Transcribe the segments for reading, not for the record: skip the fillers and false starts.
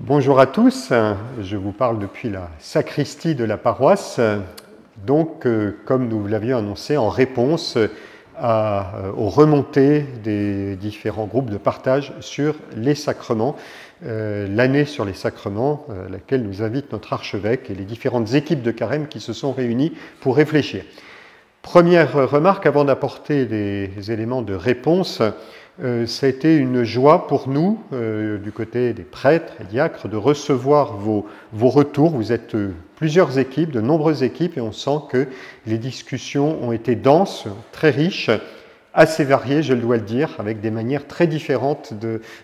Bonjour à tous, je vous parle depuis la sacristie de la paroisse, donc comme nous l'avions annoncé en réponse aux remontées des différents groupes de partage sur les sacrements, l'année sur les sacrements, à laquelle nous invite notre archevêque et les différentes équipes de carême qui se sont réunies pour réfléchir. Première remarque avant d'apporter les éléments de réponse, ça a été une joie pour nous, du côté des prêtres et diacres, de recevoir vos retours. Vous êtes plusieurs équipes, de nombreuses équipes, et on sent que les discussions ont été denses, très riches, assez variées, je dois le dire, avec des manières très différentes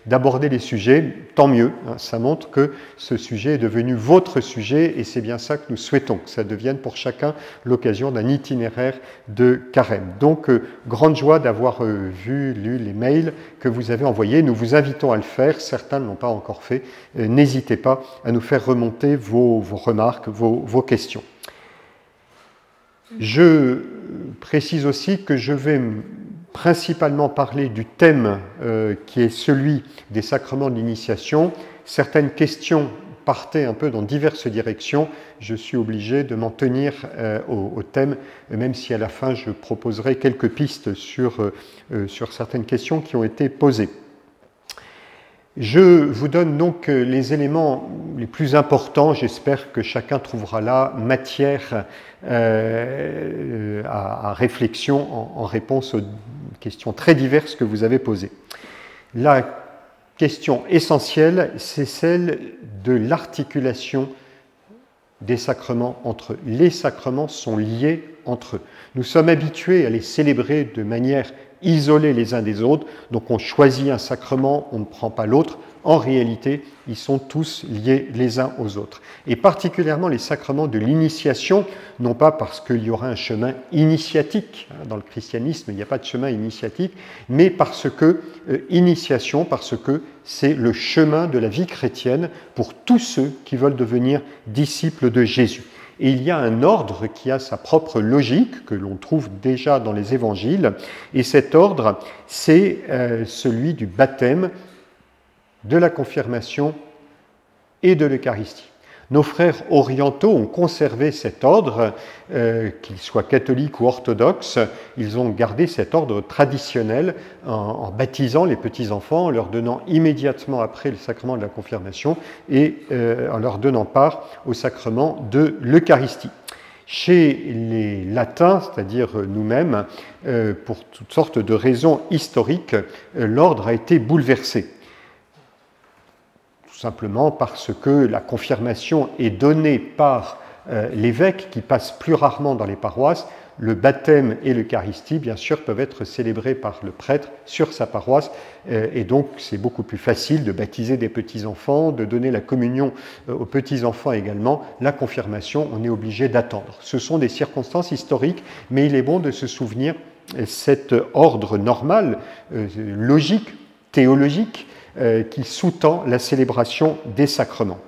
d'aborder les sujets. Tant mieux, hein, ça montre que ce sujet est devenu votre sujet, et c'est bien ça que nous souhaitons, que ça devienne pour chacun l'occasion d'un itinéraire de carême. Donc, grande joie d'avoir lu les mails que vous avez envoyés. Nous vous invitons à le faire, certains ne l'ont pas encore fait. N'hésitez pas à nous faire remonter vos remarques, vos questions. Je précise aussi que je vais principalement parler du thème qui est celui des sacrements de l'initiation. Certaines questions partaient un peu dans diverses directions. Je suis obligé de m'en tenir au thème, même si à la fin je proposerai quelques pistes sur certaines questions qui ont été posées. Je vous donne donc les éléments les plus importants. J'espère que chacun trouvera là matière à réflexion en réponse aux questions très diverses que vous avez posées. La question essentielle, c'est celle de l'articulation des sacrements entre eux. Les sacrements sont liés entre eux. Nous sommes habitués à les célébrer de manière isolés les uns des autres, donc on choisit un sacrement, on ne prend pas l'autre. En réalité, ils sont tous liés les uns aux autres. Et particulièrement les sacrements de l'initiation, non pas parce qu'il y aura un chemin initiatique, dans le christianisme il n'y a pas de chemin initiatique, mais parce que c'est le chemin de la vie chrétienne pour tous ceux qui veulent devenir disciples de Jésus. Et il y a un ordre qui a sa propre logique, que l'on trouve déjà dans les évangiles, et cet ordre, c'est celui du baptême, de la confirmation et de l'Eucharistie. Nos frères orientaux ont conservé cet ordre, qu'ils soient catholiques ou orthodoxes, ils ont gardé cet ordre traditionnel en baptisant les petits-enfants, en leur donnant immédiatement après le sacrement de la confirmation et en leur donnant part au sacrement de l'Eucharistie. Chez les latins, c'est-à-dire nous-mêmes, pour toutes sortes de raisons historiques, l'ordre a été bouleversé. Tout simplement parce que la confirmation est donnée par l'évêque qui passe plus rarement dans les paroisses. Le baptême et l'Eucharistie, bien sûr, peuvent être célébrés par le prêtre sur sa paroisse et donc c'est beaucoup plus facile de baptiser des petits-enfants, de donner la communion aux petits-enfants également. La confirmation, on est obligé d'attendre. Ce sont des circonstances historiques, mais il est bon de se souvenir cet ordre normal, logique, théologique, qui sous-tend la célébration des sacrements.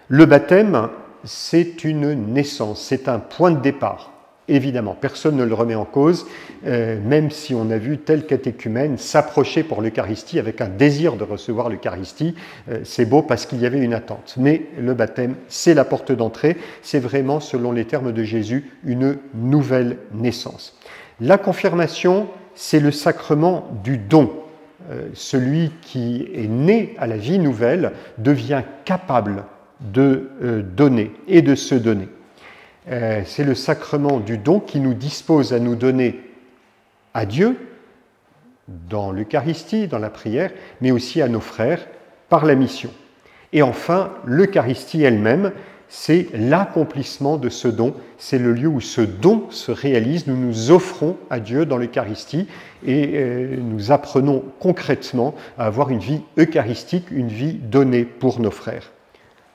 Le baptême, c'est une naissance, c'est un point de départ. Évidemment, personne ne le remet en cause, même si on a vu tel catéchumène s'approcher pour l'Eucharistie avec un désir de recevoir l'Eucharistie, c'est beau parce qu'il y avait une attente. Mais le baptême, c'est la porte d'entrée, c'est vraiment, selon les termes de Jésus, une nouvelle naissance. La confirmation, c'est le sacrement du don. Celui qui est né à la vie nouvelle devient capable de donner et de se donner. C'est le sacrement du don qui nous dispose à nous donner à Dieu, dans l'Eucharistie, dans la prière, mais aussi à nos frères par la mission. Et enfin, l'Eucharistie elle-même, c'est l'accomplissement de ce don, c'est le lieu où ce don se réalise. Nous nous offrons à Dieu dans l'Eucharistie et nous apprenons concrètement à avoir une vie eucharistique, une vie donnée pour nos frères.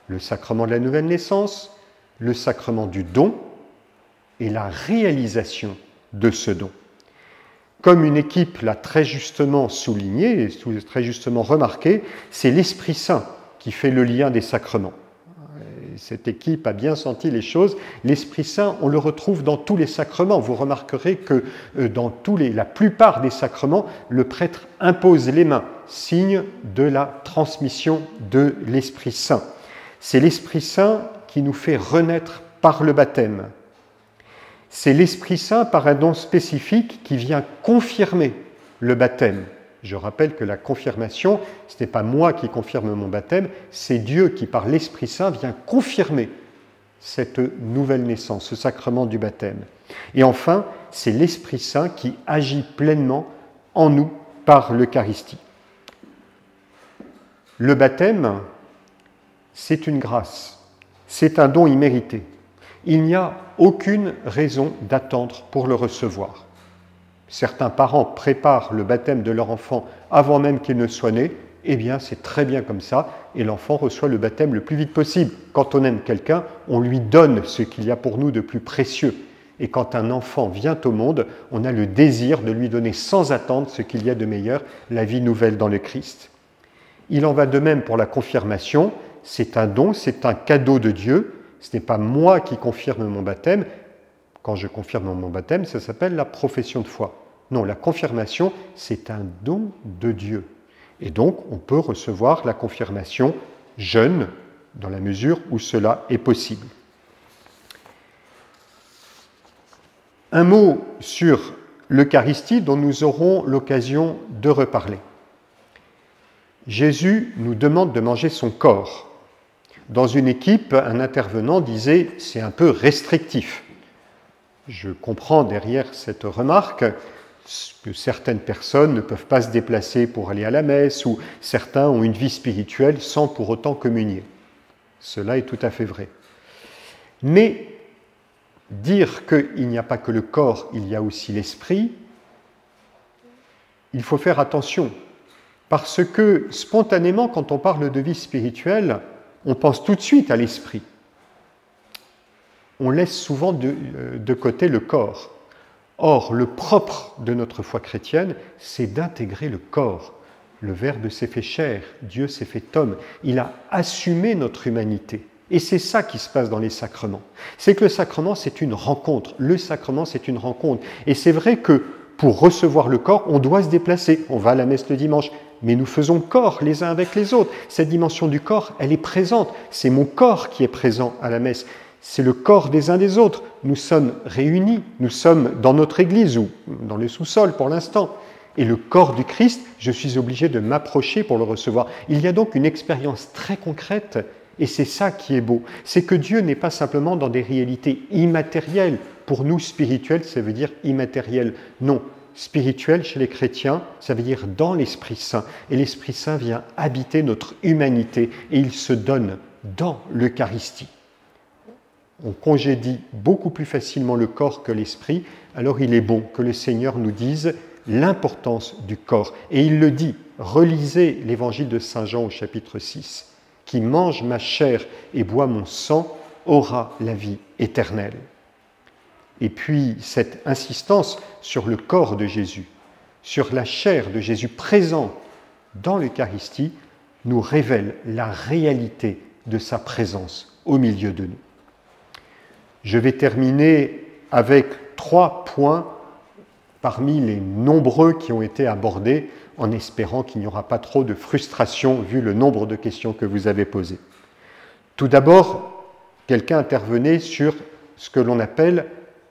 Le sacrement de la nouvelle naissance, le sacrement du don et la réalisation de ce don. Comme une équipe l'a très justement souligné et très justement remarqué, c'est l'Esprit Saint qui fait le lien des sacrements. Cette équipe a bien senti les choses. L'Esprit Saint, on le retrouve dans tous les sacrements. Vous remarquerez que dans la plupart des sacrements, le prêtre impose les mains. signe de la transmission de l'Esprit Saint. C'est l'Esprit Saint qui nous fait renaître par le baptême. C'est l'Esprit Saint par un don spécifique qui vient confirmer le baptême. Je rappelle que la confirmation, ce n'est pas moi qui confirme mon baptême, c'est Dieu qui, par l'Esprit Saint, vient confirmer cette nouvelle naissance, ce sacrement du baptême. Et enfin, c'est l'Esprit Saint qui agit pleinement en nous par l'Eucharistie. Le baptême, c'est une grâce, c'est un don immérité. Il n'y a aucune raison d'attendre pour le recevoir. Certains parents préparent le baptême de leur enfant avant même qu'il ne soit né, eh bien c'est très bien comme ça, et l'enfant reçoit le baptême le plus vite possible. Quand on aime quelqu'un, on lui donne ce qu'il y a pour nous de plus précieux. Et quand un enfant vient au monde, on a le désir de lui donner sans attendre ce qu'il y a de meilleur, la vie nouvelle dans le Christ. Il en va de même pour la confirmation, c'est un don, c'est un cadeau de Dieu, ce n'est pas moi qui confirme mon baptême. Quand je confirme mon baptême, ça s'appelle la profession de foi. Non, la confirmation, c'est un don de Dieu. Et donc, on peut recevoir la confirmation jeune, dans la mesure où cela est possible. Un mot sur l'Eucharistie dont nous aurons l'occasion de reparler. Jésus nous demande de manger son corps. Dans une équipe, un intervenant disait « c'est un peu restrictif ». Je comprends derrière cette remarque que certaines personnes ne peuvent pas se déplacer pour aller à la messe ou certains ont une vie spirituelle sans pour autant communier. Cela est tout à fait vrai. Mais dire qu'il n'y a pas que le corps, il y a aussi l'esprit, il faut faire attention. Parce que spontanément, quand on parle de vie spirituelle, on pense tout de suite à l'esprit. On laisse souvent de côté le corps. Or, le propre de notre foi chrétienne, c'est d'intégrer le corps. Le Verbe s'est fait chair, Dieu s'est fait homme. Il a assumé notre humanité. Et c'est ça qui se passe dans les sacrements. C'est que le sacrement, c'est une rencontre. Le sacrement, c'est une rencontre. Et c'est vrai que pour recevoir le corps, on doit se déplacer. On va à la messe le dimanche. Mais nous faisons corps les uns avec les autres. Cette dimension du corps, elle est présente. C'est mon corps qui est présent à la messe. C'est le corps des uns des autres. Nous sommes réunis, nous sommes dans notre église ou dans le sous-sol pour l'instant. Et le corps du Christ, je suis obligé de m'approcher pour le recevoir. Il y a donc une expérience très concrète et c'est ça qui est beau. C'est que Dieu n'est pas simplement dans des réalités immatérielles. Pour nous, spirituel, ça veut dire immatériel. Non, spirituel chez les chrétiens, ça veut dire dans l'Esprit Saint. Et l'Esprit Saint vient habiter notre humanité et il se donne dans l'Eucharistie. On congédie beaucoup plus facilement le corps que l'esprit, alors il est bon que le Seigneur nous dise l'importance du corps. Et il le dit, relisez l'évangile de Saint Jean au chapitre 6. « Qui mange ma chair et boit mon sang aura la vie éternelle. » Et puis cette insistance sur le corps de Jésus, sur la chair de Jésus présent dans l'Eucharistie, nous révèle la réalité de sa présence au milieu de nous. Je vais terminer avec 3 points parmi les nombreux qui ont été abordés, en espérant qu'il n'y aura pas trop de frustration vu le nombre de questions que vous avez posées. Tout d'abord, quelqu'un intervenait sur ce que l'on appelle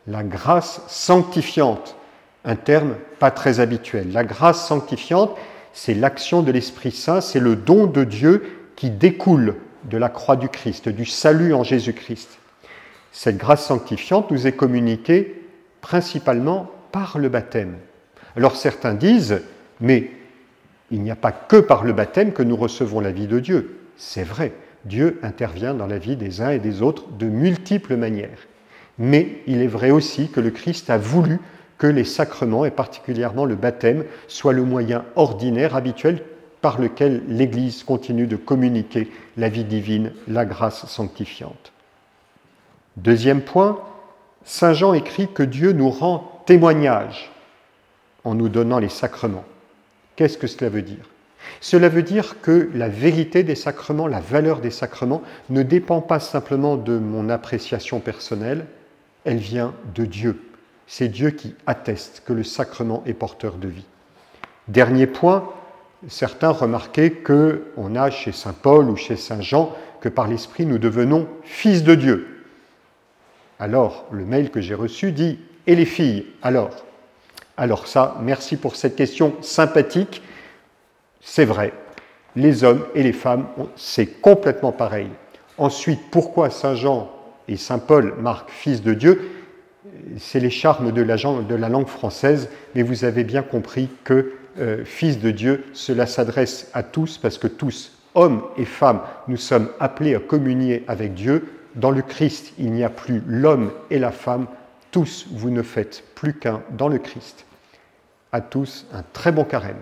la grâce sanctifiante, un terme pas très habituel. La grâce sanctifiante, c'est l'action de l'Esprit Saint, c'est le don de Dieu qui découle de la croix du Christ, du salut en Jésus-Christ. Cette grâce sanctifiante nous est communiquée principalement par le baptême. Alors certains disent, mais il n'y a pas que par le baptême que nous recevons la vie de Dieu. C'est vrai, Dieu intervient dans la vie des uns et des autres de multiples manières. Mais il est vrai aussi que le Christ a voulu que les sacrements, et particulièrement le baptême, soient le moyen ordinaire, habituel, par lequel l'Église continue de communiquer la vie divine, la grâce sanctifiante. Deuxième point, Saint Jean écrit que Dieu nous rend témoignage en nous donnant les sacrements. Qu'est-ce que cela veut dire ? Cela veut dire que la vérité des sacrements, la valeur des sacrements ne dépend pas simplement de mon appréciation personnelle, elle vient de Dieu. C'est Dieu qui atteste que le sacrement est porteur de vie. Dernier point, certains remarquaient qu'on a chez saint Paul ou chez saint Jean que par l'Esprit nous devenons fils de Dieu. Alors, le mail que j'ai reçu dit « Et les filles, alors ?» Alors ça, merci pour cette question sympathique. C'est vrai, les hommes et les femmes, c'est complètement pareil. Ensuite, pourquoi saint Jean et saint Paul marquent fils de Dieu? C'est les charmes de la langue française, mais vous avez bien compris que fils de Dieu, cela s'adresse à tous, parce que tous, hommes et femmes, nous sommes appelés à communier avec Dieu. Dans le Christ, il n'y a plus l'homme et la femme. Tous, vous ne faites plus qu'un dans le Christ. À tous, un très bon carême.